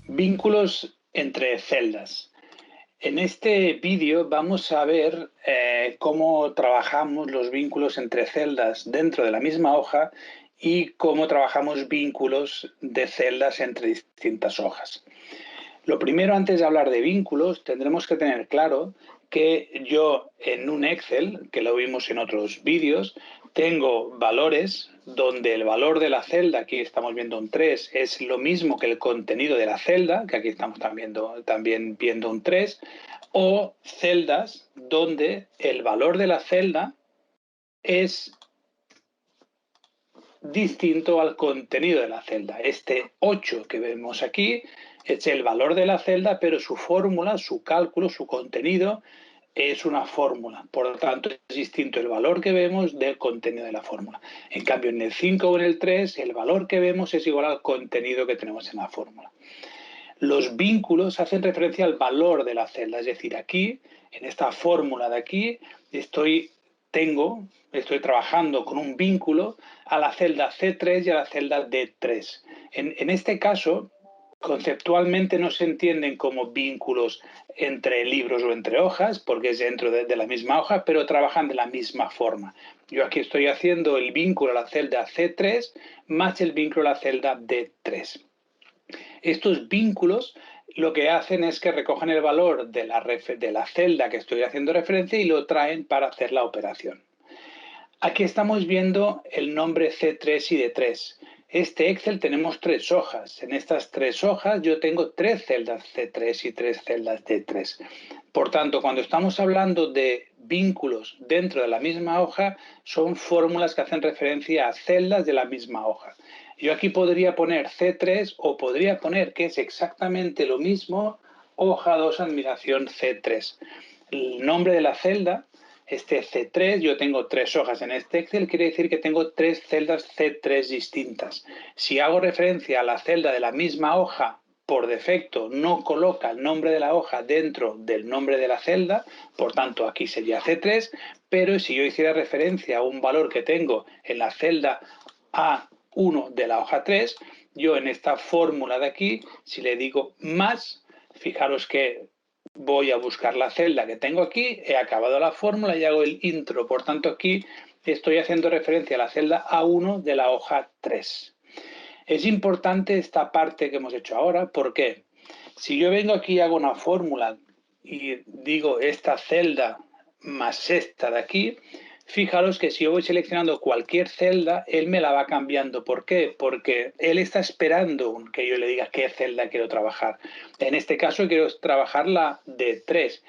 Vínculos entre celdas. En este vídeo vamos a ver cómo trabajamos los vínculos entre celdas dentro de la misma hoja y cómo trabajamos vínculos de celdas entre distintas hojas. Lo primero, antes de hablar de vínculos, tendremos que tener claro que yo en un Excel, que lo vimos en otros vídeos, tengo valores donde el valor de la celda, aquí estamos viendo un 3, es lo mismo que el contenido de la celda, que aquí estamos también viendo un 3, o celdas donde el valor de la celda es distinto al contenido de la celda. Este 8 que vemos aquí es el valor de la celda, pero su fórmula, su cálculo, su contenido es una fórmula. Por lo tanto, es distinto el valor que vemos del contenido de la fórmula. En cambio, en el 5 o en el 3, el valor que vemos es igual al contenido que tenemos en la fórmula. Los vínculos hacen referencia al valor de la celda, es decir, aquí, en esta fórmula de aquí, estoy trabajando con un vínculo a la celda C3 y a la celda D3. En este caso, conceptualmente no se entienden como vínculos entre libros o entre hojas, porque es dentro de la misma hoja, pero trabajan de la misma forma. Yo aquí estoy haciendo el vínculo a la celda C3 más el vínculo a la celda D3. Estos vínculos lo que hacen es que recogen el valor de la celda que estoy haciendo referencia y lo traen para hacer la operación. Aquí estamos viendo el nombre C3 y D3. Este Excel tenemos 3 hojas. En estas 3 hojas yo tengo 3 celdas C3 y 3 celdas D3. Por tanto, cuando estamos hablando de vínculos dentro de la misma hoja, son fórmulas que hacen referencia a celdas de la misma hoja. Yo aquí podría poner C3 o podría poner que es exactamente lo mismo, hoja 2 admiración C3. El nombre de la celda, este C3, yo tengo 3 hojas en este Excel, quiere decir que tengo 3 celdas C3 distintas. Si hago referencia a la celda de la misma hoja, por defecto no coloca el nombre de la hoja dentro del nombre de la celda, por tanto aquí sería C3, pero si yo hiciera referencia a un valor que tengo en la celda A1 de la hoja 3, yo en esta fórmula de aquí, si le digo más, fijaros que voy a buscar la celda que tengo aquí, he acabado la fórmula y hago el intro. Por tanto, aquí estoy haciendo referencia a la celda A1 de la hoja 3. Es importante esta parte que hemos hecho ahora, porque si yo vengo aquí y hago una fórmula y digo esta celda más esta de aquí, fijaros que si yo voy seleccionando cualquier celda, él me la va cambiando. ¿Por qué? Porque él está esperando que yo le diga qué celda quiero trabajar. En este caso quiero trabajar la D3.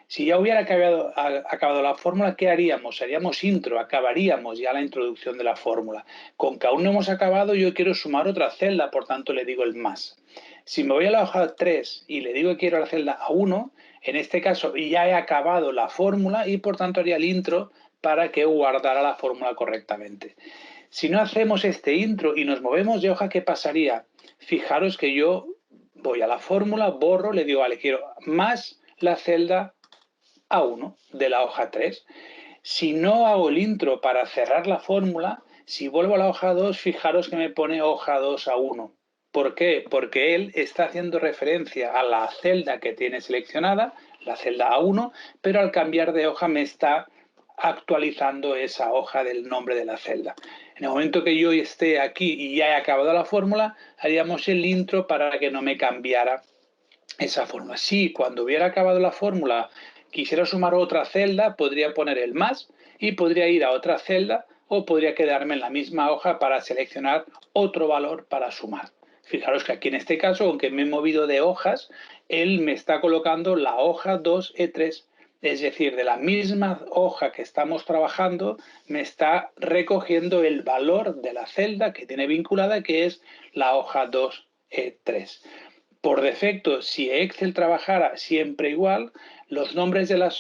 Si ya hubiera acabado la fórmula, ¿qué haríamos? Haríamos intro, acabaríamos ya la introducción de la fórmula. Con que aún no hemos acabado, yo quiero sumar otra celda, por tanto le digo el más. Si me voy a la hoja 3 y le digo que quiero la celda A1, en este caso ya he acabado la fórmula y por tanto haría el intro para que guardara la fórmula correctamente. Si no hacemos este intro y nos movemos de hoja, ¿qué pasaría? Fijaros que yo voy a la fórmula, borro, le digo, vale, quiero más la celda A1 de la hoja 3. Si no hago el intro para cerrar la fórmula, si vuelvo a la hoja 2, fijaros que me pone hoja 2 a 1. ¿Por qué? Porque él está haciendo referencia a la celda que tiene seleccionada, la celda A1, pero al cambiar de hoja me está actualizando esa hoja del nombre de la celda. En el momento que yo esté aquí y ya he acabado la fórmula, haríamos el intro para que no me cambiara esa fórmula. Si cuando hubiera acabado la fórmula quisiera sumar otra celda, podría poner el más y podría ir a otra celda o podría quedarme en la misma hoja para seleccionar otro valor para sumar. Fijaros que aquí en este caso, aunque me he movido de hojas, él me está colocando la hoja 2E3. Es decir, de la misma hoja que estamos trabajando, me está recogiendo el valor de la celda que tiene vinculada, que es la hoja 2E3. Por defecto, si Excel trabajara siempre igual, los nombres de las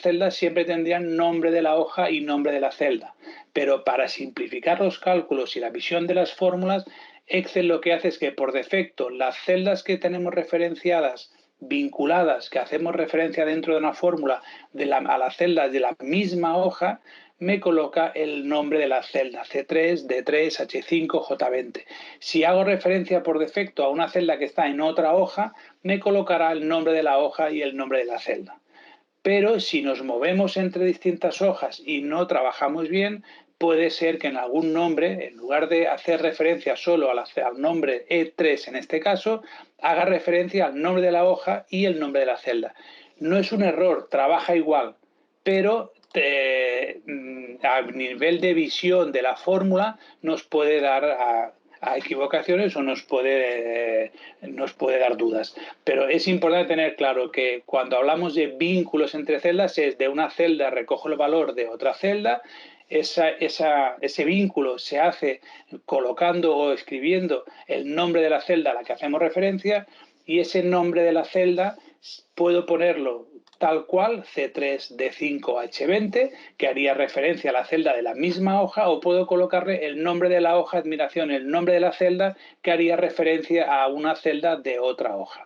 celdas siempre tendrían nombre de la hoja y nombre de la celda. Pero para simplificar los cálculos y la visión de las fórmulas, Excel lo que hace es que por defecto las celdas que tenemos referenciadas, vinculadas, que hacemos referencia dentro de una fórmula a las celdas de la misma hoja, me coloca el nombre de la celda C3, D3, H5, J20. Si hago referencia por defecto a una celda que está en otra hoja, me colocará el nombre de la hoja y el nombre de la celda. Pero si nos movemos entre distintas hojas y no trabajamos bien, puede ser que en algún nombre, en lugar de hacer referencia solo al nombre E3 en este caso, haga referencia al nombre de la hoja y el nombre de la celda. No es un error, trabaja igual, pero a nivel de visión de la fórmula nos puede dar a equivocaciones o nos puede dar dudas. Pero es importante tener claro que cuando hablamos de vínculos entre celdas es de una celda recojo el valor de otra celda, ese vínculo se hace colocando o escribiendo el nombre de la celda a la que hacemos referencia y ese nombre de la celda puedo ponerlo tal cual, C3, D5, H20, que haría referencia a la celda de la misma hoja, o puedo colocarle el nombre de la hoja, admiración, el nombre de la celda, que haría referencia a una celda de otra hoja.